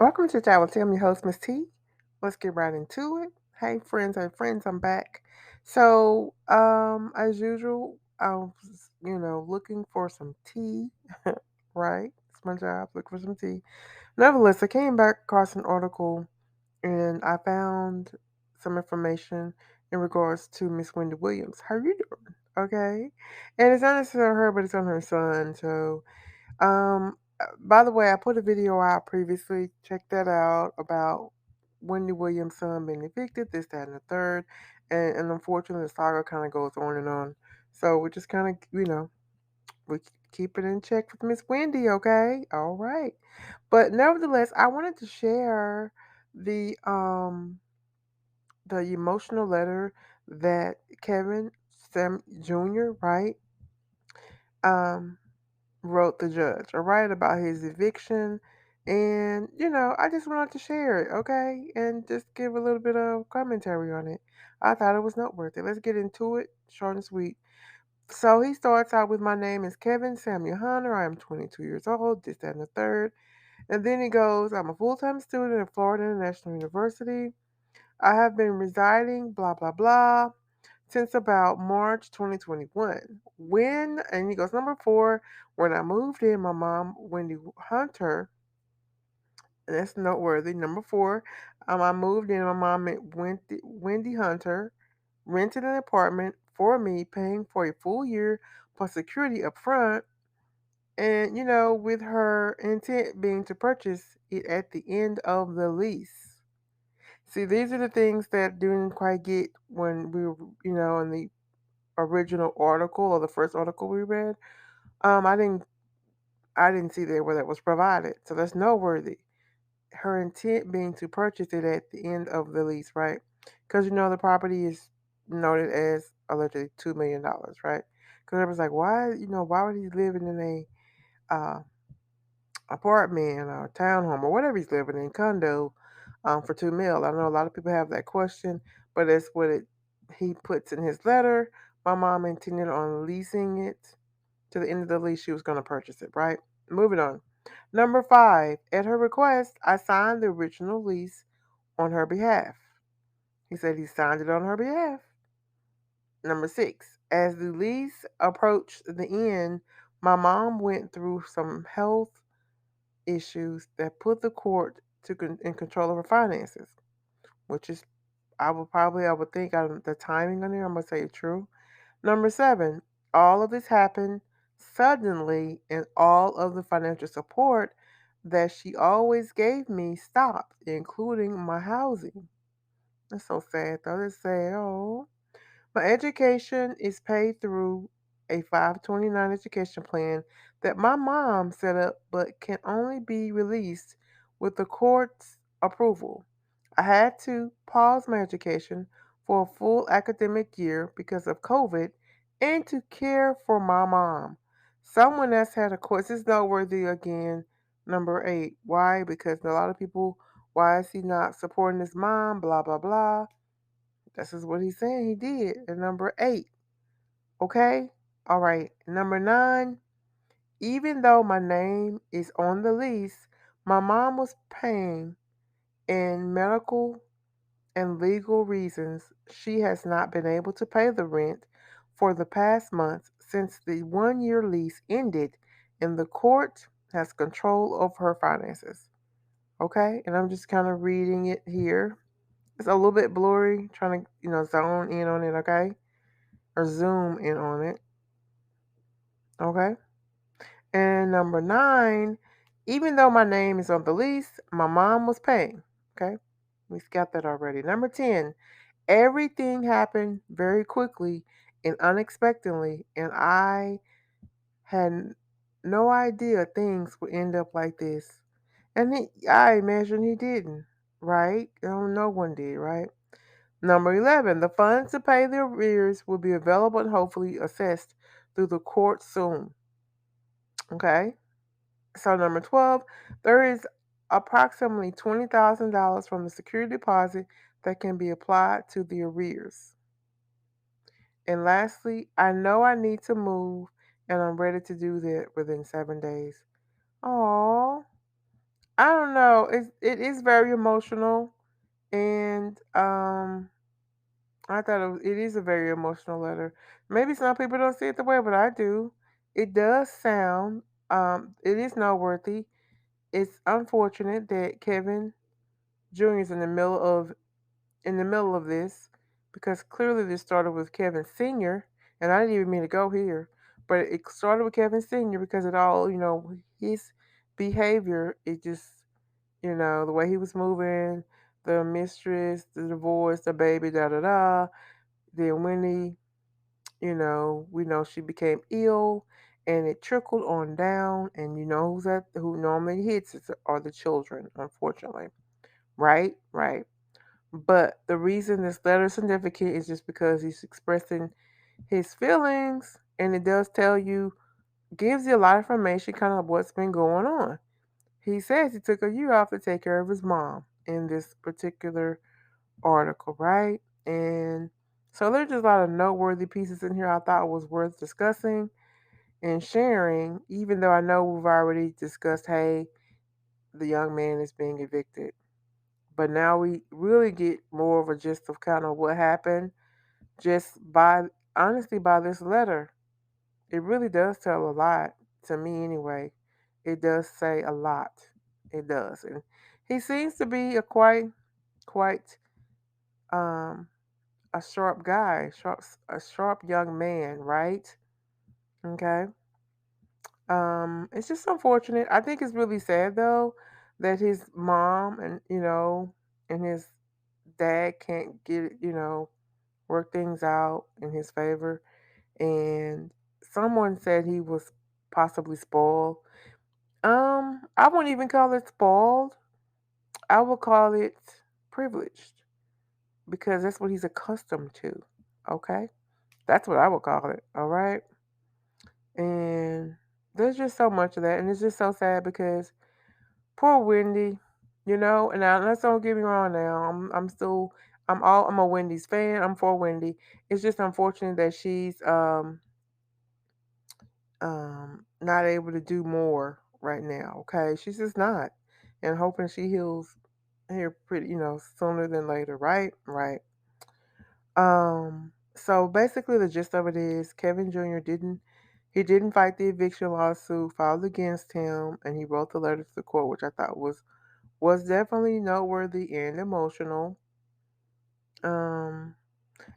Welcome to Chit Chat with Tim, your host, Miss T. Let's get right into it. Hey friends, I'm back. As usual, I was, looking for some tea, right? It's my job, look for some tea. Nevertheless, I came back across an article and I found some information in regards to Miss Wendy Williams. How you doing? Okay. And it's not necessarily her, but it's on her son. By the way, I put a video out previously. Check that out about Wendy Williams' son being evicted, this, that, and the third. And unfortunately, the saga kind of goes on and on. So we just kind of, we keep it in check with Miss Wendy, okay? All right. But nevertheless, I wanted to share the um the emotional letter that Kevin Sam Jr., right? Um wrote the judge, all right, about his eviction. And, I just wanted to share it, okay? And just give a little bit of commentary on it. I thought it was noteworthy. Let's get into it, short and sweet. So he starts out with, "My name is Kevin Samuel Hunter. I am 22 years old, this, that, and the third." And then he goes, "I'm a full time student at Florida International University. I have been residing, blah, blah, blah, since about March 2021. And he goes, number four, when I moved in, my mom, Wendy Hunter, and that's noteworthy. Number four, I moved in, my mom, Wendy Hunter, rented an apartment for me, paying for a full year plus security up front. And, with her intent being to purchase it at the end of the lease." See, these are the things that didn't quite get when we were, in the original article or the first article we read. Um, I didn't I didn't see there where that was provided. So that's noteworthy. Her intent being to purchase it at the end of the lease, right? Because the property is noted as allegedly $2 million, right? Because I was like, why would he living in a apartment or townhome or whatever he's living in, condo, for 2 mil? I know a lot of people have that question, but that's what he puts in his letter. My mom intended on leasing it to the end of the lease. She was going to purchase it, right? Moving on. Number five, at her request, I signed the original lease on her behalf. He said he signed it on her behalf. Number six, as the lease approached the end, my mom went through some health issues that put the court in control of her finances, which is, I would think, the timing on there, I'm going to say it's true. Number seven, all of this happened suddenly, and all of the financial support that she always gave me stopped, including my housing. That's so sad, though. That's sad. Oh. My education is paid through a 529 education plan that my mom set up but can only be released with the court's approval. I had to pause my education for a full academic year because of COVID and to care for my mom. Someone else had a course. This is noteworthy again. Number eight. Why? Because a lot of people, why is he not supporting his mom? Blah, blah, blah. This is what he's saying he did. And number eight, okay? All right. Number nine, even though my name is on the lease, my mom was paying in medical and legal reasons. She has not been able to pay the rent for the past months since the 1 year lease ended, and the court has control over her finances. Okay? And I'm just kind of reading it here. It's a little bit blurry, trying to, zone in on it, okay? Or zoom in on it, okay? And number nine, even though my name is on the lease, my mom was paying, okay? We got that already. Number 10, everything happened very quickly and unexpectedly, and I had no idea things would end up like this. And I imagine he didn't, right? No one did, right? Number 11, the funds to pay the arrears will be available and hopefully assessed through the court soon. Okay? So, number 12, there is approximately $20,000 from the security deposit that can be applied to the arrears. And lastly, I know I need to move and I'm ready to do that within 7 days. Oh, I don't know, it is very emotional, and I thought it is a very emotional letter. Maybe some people don't see it the way, but I do. It does sound, it is noteworthy. It's unfortunate that Kevin Jr. is in the middle of this, because clearly this started with Kevin Sr., and I didn't even mean to go here, but it started with Kevin Sr. because it all, his behavior, it just, the way he was moving, the mistress, the divorce, the baby, da da da. Then Wendy, we know she became ill, and it trickled on down, and who normally hits it are the children, unfortunately. Right? Right. But the reason this letter is significant is just because he's expressing his feelings, and it does gives you a lot of information, kind of what's been going on. He says he took a year off to take care of his mom in this particular article, right? And so there's just a lot of noteworthy pieces in here I thought was worth discussing and sharing, even though I know we've already discussed, hey, the young man is being evicted. But now we really get more of a gist of kind of what happened just by, honestly, by this letter. It really does tell a lot, to me anyway. It does say a lot. It does. And he seems to be quite, um, a sharp guy, a sharp young man, right? Okay. It's just unfortunate. I think it's really sad though that his mom and his dad can't work things out in his favor. And someone said he was possibly spoiled. I wouldn't even call it spoiled. I would call it privileged, because that's what he's accustomed to. Okay? That's what I would call it. All right? And there's just so much of that. And it's just so sad because poor Wendy, and now let's don't get me wrong now. I'm a Wendy's fan. I'm for Wendy. It's just unfortunate that she's not able to do more right now. Okay. She's just not. And hoping she heals here pretty, sooner than later, right? Right. So basically the gist of it is Kevin Jr. didn't fight the eviction lawsuit filed against him, and he wrote the letter to the court, which I thought was definitely noteworthy and emotional. Um,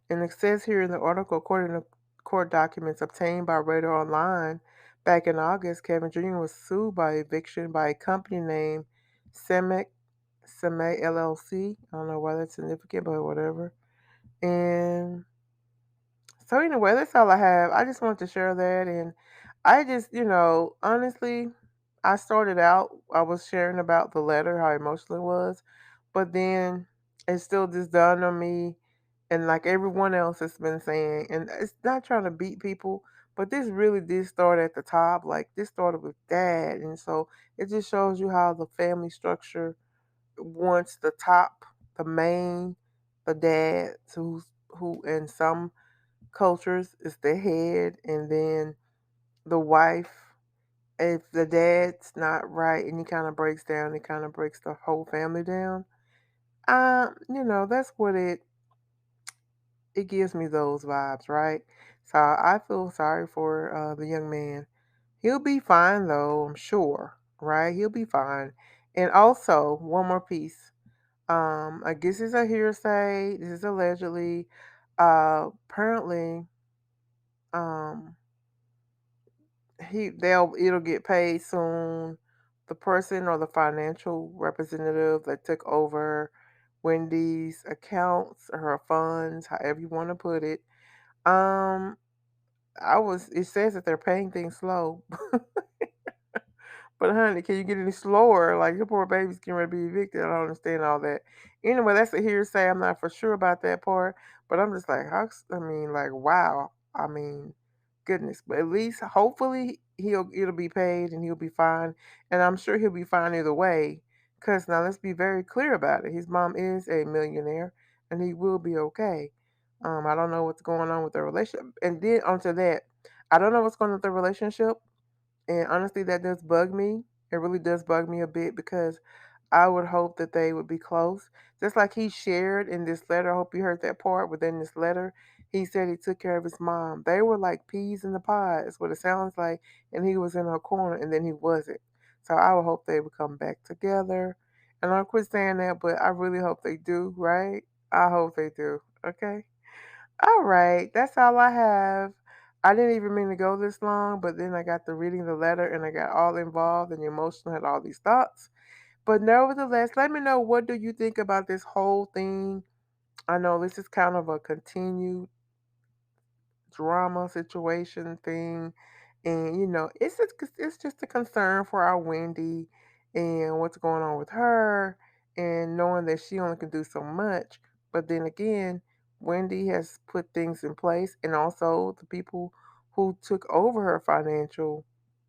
and it says here in the article, according to court documents obtained by Radar Online, back in August, Kevin Jr. was sued by eviction by a company named Semic Seme LLC. I don't know why that's significant, but whatever. And so anyway, that's all I have. I just wanted to share that, and I just, honestly, I was sharing about the letter, how emotional it was, but then it still just dawned on me, and like everyone else has been saying, and it's not trying to beat people, but this really did start at the top. Like this started with dad, and so it just shows you how the family structure wants the top, the main, the dad, who in some cultures is the head, and then the wife, if the dad's not right and he kind of breaks down, it kind of breaks the whole family down. That's what it gives me, those vibes, right? So I feel sorry for the young man. He'll be fine though, I'm sure, right? He'll be fine. And also one more piece. I guess it's a hearsay, this is allegedly, apparently, um it'll get paid soon. The person or the financial representative that took over Wendy's accounts or her funds, however you want to put it. Um, it says that they're paying things slow. But honey, can you get any slower? Like your poor baby's getting ready to be evicted. I don't understand all that. Anyway, that's a hearsay. I'm not for sure about that part, but I'm just like, I mean, like, wow. I mean, goodness. But at least, hopefully, it'll be paid and he'll be fine. And I'm sure he'll be fine either way. Cause now let's be very clear about it. His mom is a millionaire, and he will be okay. I don't know what's going on with their relationship. And then onto that, I don't know what's going on with their relationship, and honestly, that does bug me. It really does bug me a bit because I would hope that they would be close. Just like he shared in this letter. I hope you heard that part within this letter. He said he took care of his mom. They were like peas in the pod, is what it sounds like. And he was in her corner and then he wasn't. So I would hope they would come back together. And I'll quit saying that, but I really hope they do, right? I hope they do. Okay. All right. That's all I have. I didn't even mean to go this long, but then I got to reading the letter and I got all involved and emotional, had all these thoughts. But nevertheless, let me know, what do you think about this whole thing? I know this is kind of a continued drama situation thing, and it's just a concern for our Wendy and what's going on with her, and knowing that she only can do so much. But then again, Wendy has put things in place, and also the people who took over her financial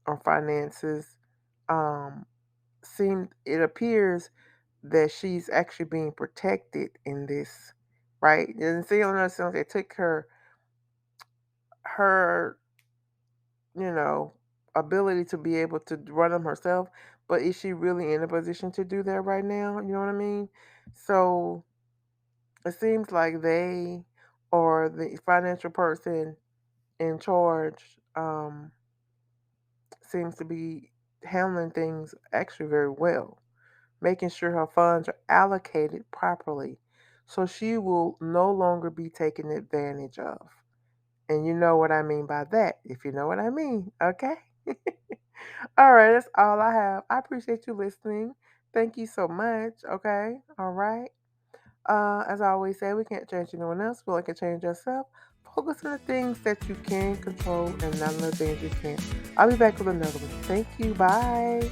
or finances, um, it appears that she's actually being protected in this, right? It doesn't say on her sense they took her, you know, ability to be able to run them herself, but is she really in a position to do that right now? You know what I mean? So it seems like they, or the financial person in charge, seems to be handling things actually very well, making sure her funds are allocated properly. So she will no longer be taken advantage of. And you know what I mean by that, if you know what I mean, okay? All right, that's all I have. I appreciate you listening. Thank you so much, okay? All right. As I always say, we can't change anyone else, but we can change yourself. Focus on the things that you can control and none of the things you can't. I'll be back with another one. Thank you. Bye.